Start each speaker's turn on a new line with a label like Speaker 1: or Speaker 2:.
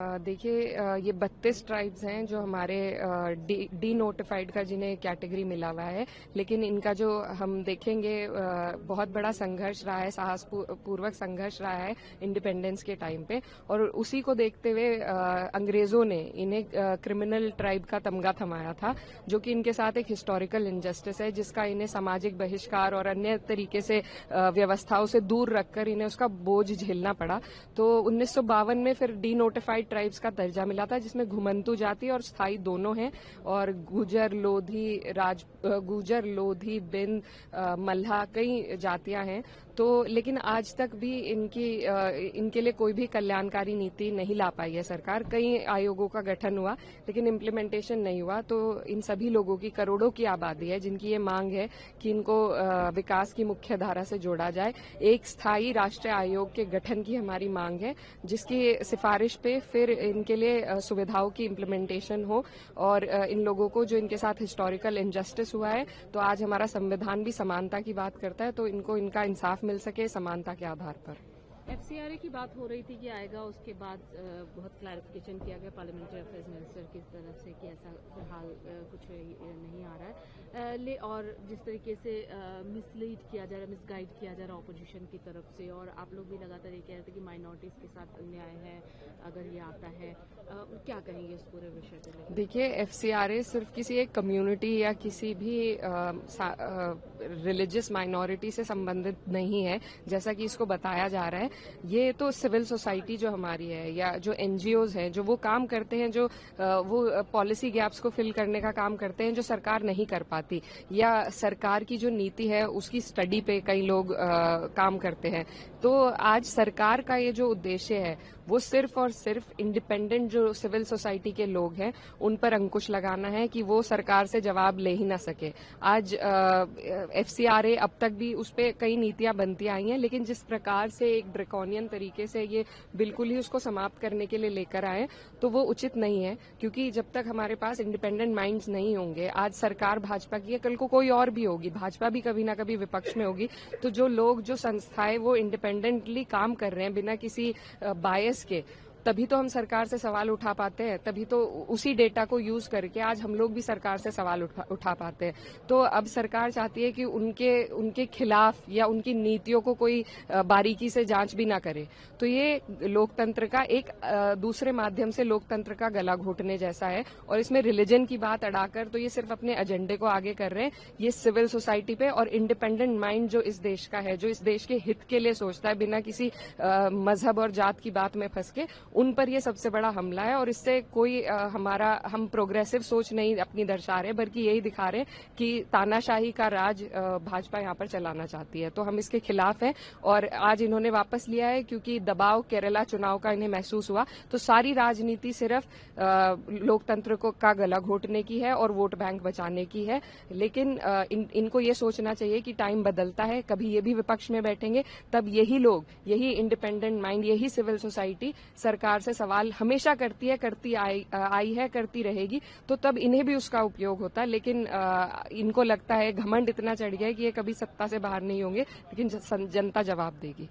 Speaker 1: देखिए, ये 32 ट्राइब्स हैं जो हमारे डी नोटिफाइड का जिन्हें कैटेगरी मिला हुआ है, लेकिन इनका जो हम देखेंगे बहुत बड़ा संघर्ष रहा है, साहसपूर्वक संघर्ष रहा है इंडिपेंडेंस के टाइम पे, और उसी को देखते हुए अंग्रेजों ने इन्हें क्रिमिनल ट्राइब का तमगा थमाया था, जो कि इनके साथ एक हिस्टोरिकल इनजस्टिस है, जिसका इन्हें सामाजिक बहिष्कार और अन्य तरीके से व्यवस्थाओं से दूर रखकर इन्हें उसका बोझ झेलना पड़ा। तो 1952 में फिर डी नोटिफाइड ट्राइब्स का दर्जा मिला था, जिसमें घुमंतू जाति और स्थायी दोनों हैं, और गुजर, लोधी, बिंद, मल्हा कई जातियां हैं। तो लेकिन आज तक भी इनके लिए कोई भी कल्याणकारी नीति नहीं ला पाई है सरकार। कई आयोगों का गठन हुआ, लेकिन इम्प्लीमेंटेशन नहीं हुआ। तो इन सभी लोगों की, करोड़ों की आबादी है जिनकी ये मांग है कि इनको विकास की मुख्य धारा से जोड़ा जाए। एक स्थायी राष्ट्रीय आयोग के गठन की हमारी मांग है, जिसकी सिफारिश पे फिर इनके लिए सुविधाओं की इम्प्लीमेंटेशन हो, और इन लोगों को, जो इनके साथ हिस्टोरिकल इनजस्टिस हुआ है, तो आज हमारा संविधान भी समानता की बात करता है, तो इनको इनका इंसाफ मिल सके समानता के आधार पर।
Speaker 2: एफसीआरए की बात हो रही थी कि आएगा, उसके बाद बहुत क्लैरिफिकेशन किया गया पार्लियामेंट्री अफेयर्स मिनिस्टर की तरफ से कि ऐसा फिलहाल कुछ नहीं आ रहा है, और जिस तरीके से मिसलीड किया जा रहा है, मिसगाइड किया जा रहा है ऑपोजिशन की तरफ से, और आप लोग भी लगातार ये कह रहे थे कि माइनॉरिटीज के साथ अन्याय है अगर ये आता है। क्या कहेंगे इस पूरे विषय पे?
Speaker 1: देखिए, एफसीआरए सिर्फ किसी एक कम्युनिटी या किसी भी रिलीजियस माइनॉरिटी से संबंधित नहीं है, जैसा कि इसको बताया जा रहा है। ये तो सिविल सोसाइटी जो हमारी है, या जो एनजीओज हैं, जो वो काम करते हैं, जो वो पॉलिसी गैप्स को फिल करने का काम करते हैं, जो सरकार नहीं कर पाती, या सरकार की जो नीति है उसकी स्टडी पे कई लोग काम करते हैं। तो आज सरकार का ये जो उद्देश्य है, वो सिर्फ और सिर्फ इंडिपेंडेंट जो सिविल सोसाइटी के लोग हैं उन पर अंकुश लगाना है कि वो सरकार से जवाब ले ही ना सके। आज एफसीआरए अब तक भी उस पर कई नीतियां बनती आई हैं, लेकिन जिस प्रकार से एक ड्रैकोनियन तरीके से ये बिल्कुल ही उसको समाप्त करने के लिए लेकर आए, तो वो उचित नहीं है। क्योंकि जब तक हमारे पास इंडिपेंडेंट माइंड्स नहीं होंगे, आज सरकार भाजपा की है, कल को कोई और भी होगी, भाजपा भी कभी ना कभी विपक्ष में होगी, तो जो लोग, जो संस्थाएं वो इंडिपेंडेंटली काम कर रहे हैं बिना किसी बायस के, तभी तो हम सरकार से सवाल उठा पाते हैं, तभी तो उसी डेटा को यूज करके आज हम लोग भी सरकार से सवाल उठा पाते हैं। तो अब सरकार चाहती है कि उनके खिलाफ या उनकी नीतियों को कोई बारीकी से जांच भी ना करे। तो ये लोकतंत्र का एक दूसरे माध्यम से लोकतंत्र का गला घोटने जैसा है, और इसमें रिलीजन की बात अड़ाकर तो ये सिर्फ अपने एजेंडे को आगे कर रहे हैं। ये सिविल सोसाइटी पे और इंडिपेंडेंट माइंड जो इस देश का है, जो इस देश के हित के लिए सोचता है, बिना किसी मजहब और जात की बात में फंस के, उन पर यह सबसे बड़ा हमला है। और इससे कोई हम प्रोग्रेसिव सोच नहीं अपनी दर्शा रहे, बल्कि यही दिखा रहे कि तानाशाही का राज भाजपा यहाँ पर चलाना चाहती है। तो हम इसके खिलाफ हैं, और आज इन्होंने वापस लिया है क्योंकि दबाव केरला चुनाव का इन्हें महसूस हुआ। तो सारी राजनीति सिर्फ लोकतंत्र का गला घोटने की है और वोट बैंक बचाने की है। लेकिन इनको ये सोचना चाहिए कि टाइम बदलता है, कभी ये भी विपक्ष में बैठेंगे, तब यही लोग, यही इंडिपेंडेंट माइंड, यही सिविल सोसाइटी सरकार से सवाल हमेशा करती है, आई है, करती रहेगी। तो तब इन्हें भी उसका उपयोग होता है। लेकिन इनको लगता है, घमंड इतना चढ़ गया है कि ये कभी सत्ता से बाहर नहीं होंगे, लेकिन जनता जवाब देगी।